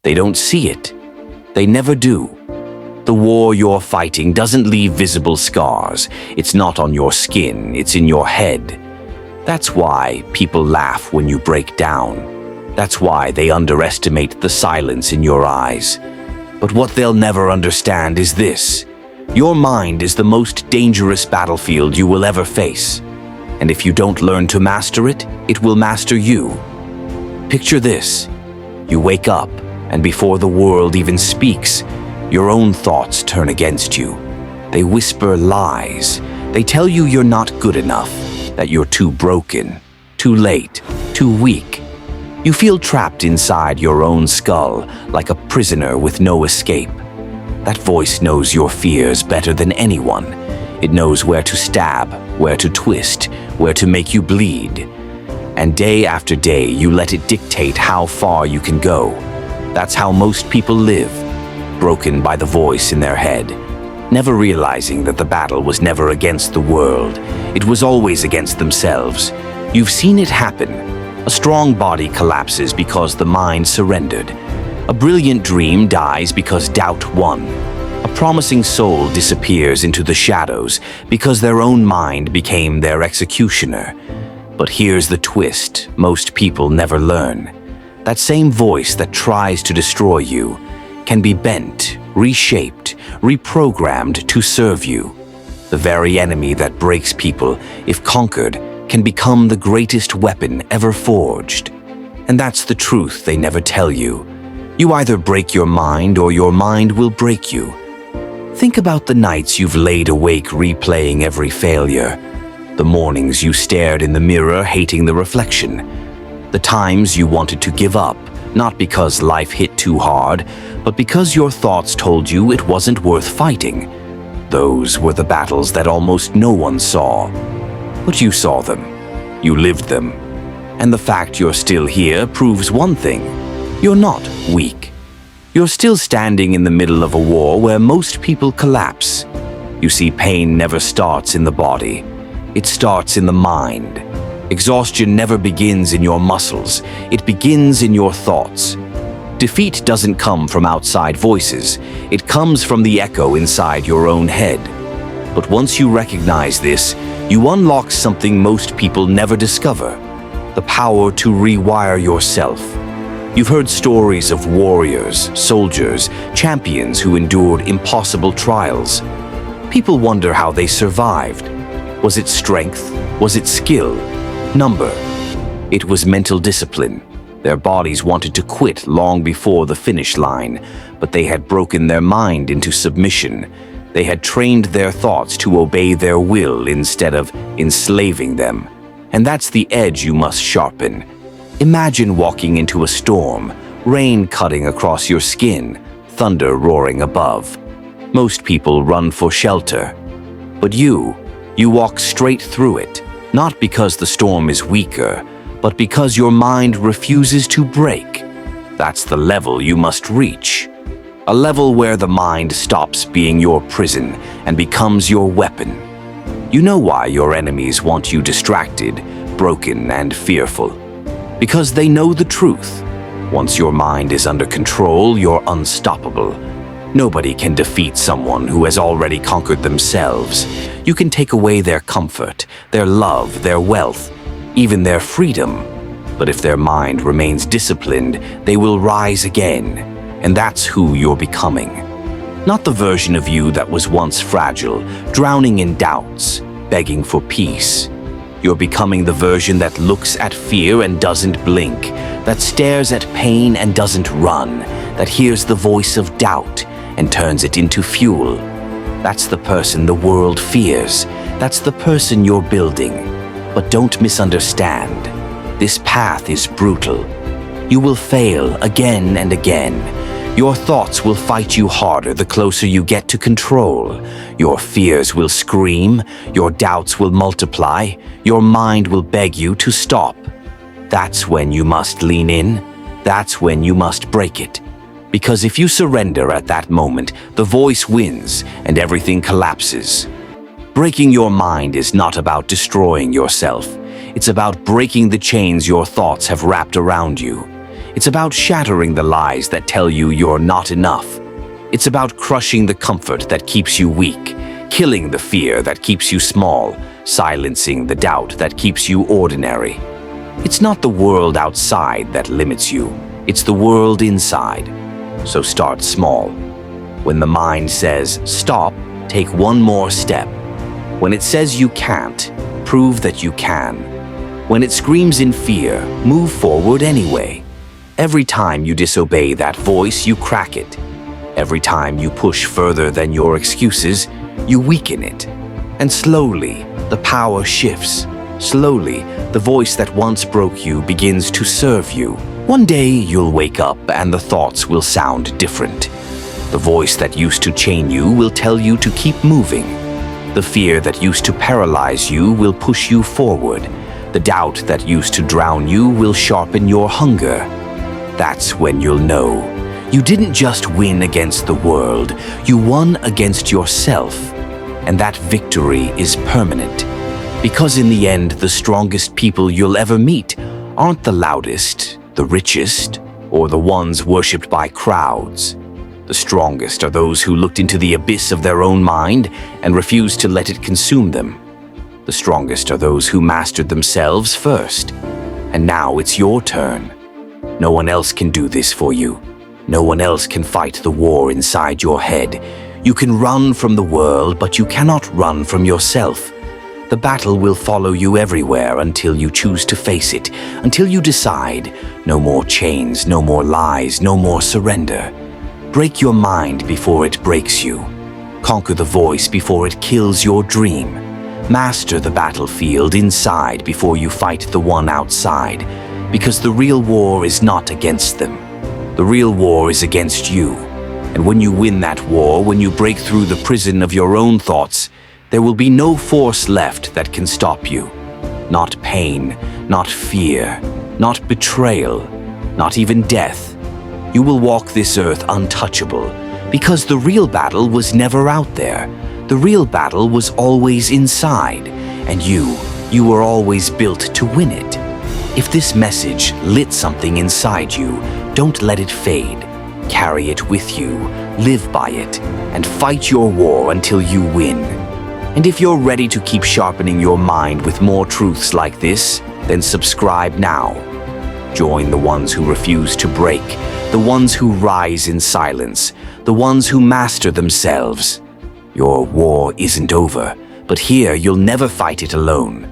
They don't see it. They never do. The war you're fighting doesn't leave visible scars. It's not on your skin, it's in your head. That's why people laugh when you break down. That's why they underestimate the silence in your eyes. But what they'll never understand is this. Your mind is the most dangerous battlefield you will ever face. And if you don't learn to master it, it will master you. Picture this. You wake up, and before the world even speaks, your own thoughts turn against you. They whisper lies. They tell you you're not good enough, that you're too broken, too late, too weak. You feel trapped inside your own skull, like a prisoner with no escape. That voice knows your fears better than anyone. It knows where to stab, where to twist, where to make you bleed. And day after day, you let it dictate how far you can go. That's how most people live, broken by the voice in their head, never realizing that the battle was never against the world. It was always against themselves. You've seen it happen. A strong body collapses because the mind surrendered. A brilliant dream dies because doubt won. A promising soul disappears into the shadows because their own mind became their executioner. But here's the twist most people never learn. That same voice that tries to destroy you can be bent, reshaped, reprogrammed to serve you. The very enemy that breaks people, if conquered, can become the greatest weapon ever forged. And that's the truth they never tell you. You either break your mind or your mind will break you. Think about the nights you've laid awake replaying every failure. The mornings you stared in the mirror hating the reflection. The times you wanted to give up, not because life hit too hard, but because your thoughts told you it wasn't worth fighting. Those were the battles that almost no one saw. But you saw them. You lived them. And the fact you're still here proves one thing. You're not weak. You're still standing in the middle of a war where most people collapse. You see, pain never starts in the body. It starts in the mind. Exhaustion never begins in your muscles. It begins in your thoughts. Defeat doesn't come from outside voices. It comes from the echo inside your own head. But once you recognize this, you unlock something most people never discover: the power to rewire yourself. You've heard stories of warriors, soldiers, champions who endured impossible trials. People wonder how they survived. Was it strength? Was it skill? Number? It was mental discipline. Their bodies wanted to quit long before the finish line, but they had broken their mind into submission. They had trained their thoughts to obey their will instead of enslaving them. And that's the edge you must sharpen. Imagine walking into a storm, rain cutting across your skin, thunder roaring above. Most people run for shelter. But you walk straight through it, not because the storm is weaker, but because your mind refuses to break. That's the level you must reach. A level where the mind stops being your prison and becomes your weapon. You know why your enemies want you distracted, broken, and fearful. Because they know the truth. Once your mind is under control, you're unstoppable. Nobody can defeat someone who has already conquered themselves. You can take away their comfort, their love, their wealth, even their freedom. But if their mind remains disciplined, they will rise again. And that's who you're becoming. Not the version of you that was once fragile, drowning in doubts, begging for peace. You're becoming the version that looks at fear and doesn't blink, that stares at pain and doesn't run, that hears the voice of doubt and turns it into fuel. That's the person the world fears. That's the person you're building. But don't misunderstand. This path is brutal. You will fail again and again. Your thoughts will fight you harder the closer you get to control. Your fears will scream, your doubts will multiply, your mind will beg you to stop. That's when you must lean in. That's when you must break it. Because if you surrender at that moment, the voice wins and everything collapses. Breaking your mind is not about destroying yourself. It's about breaking the chains your thoughts have wrapped around you. It's about shattering the lies that tell you you're not enough. It's about crushing the comfort that keeps you weak, killing the fear that keeps you small, silencing the doubt that keeps you ordinary. It's not the world outside that limits you. It's the world inside. So start small. When the mind says, stop, take one more step. When it says you can't, prove that you can. When it screams in fear, move forward anyway. Every time you disobey that voice, you crack it. Every time you push further than your excuses, you weaken it. And slowly, the power shifts. Slowly, the voice that once broke you begins to serve you. One day, you'll wake up and the thoughts will sound different. The voice that used to chain you will tell you to keep moving. The fear that used to paralyze you will push you forward. The doubt that used to drown you will sharpen your hunger. That's when you'll know. You didn't just win against the world, you won against yourself. And that victory is permanent. Because in the end, the strongest people you'll ever meet aren't the loudest, the richest, or the ones worshipped by crowds. The strongest are those who looked into the abyss of their own mind and refused to let it consume them. The strongest are those who mastered themselves first. And now it's your turn. No one else can do this for you. No one else can fight the war inside your head. You can run from the world, but you cannot run from yourself. The battle will follow you everywhere until you choose to face it, until you decide, no more chains, no more lies, no more surrender. Break your mind before it breaks you. Conquer the voice before it kills your dream. Master the battlefield inside before you fight the one outside, because the real war is not against them. The real war is against you. And when you win that war, when you break through the prison of your own thoughts, there will be no force left that can stop you. Not pain, not fear, not betrayal, not even death. You will walk this earth untouchable, because the real battle was never out there. The real battle was always inside, and you were always built to win it. If this message lit something inside you, don't let it fade. Carry it with you, live by it, and fight your war until you win. And if you're ready to keep sharpening your mind with more truths like this, then subscribe now. Join the ones who refuse to break, the ones who rise in silence, the ones who master themselves. Your war isn't over, but here you'll never fight it alone.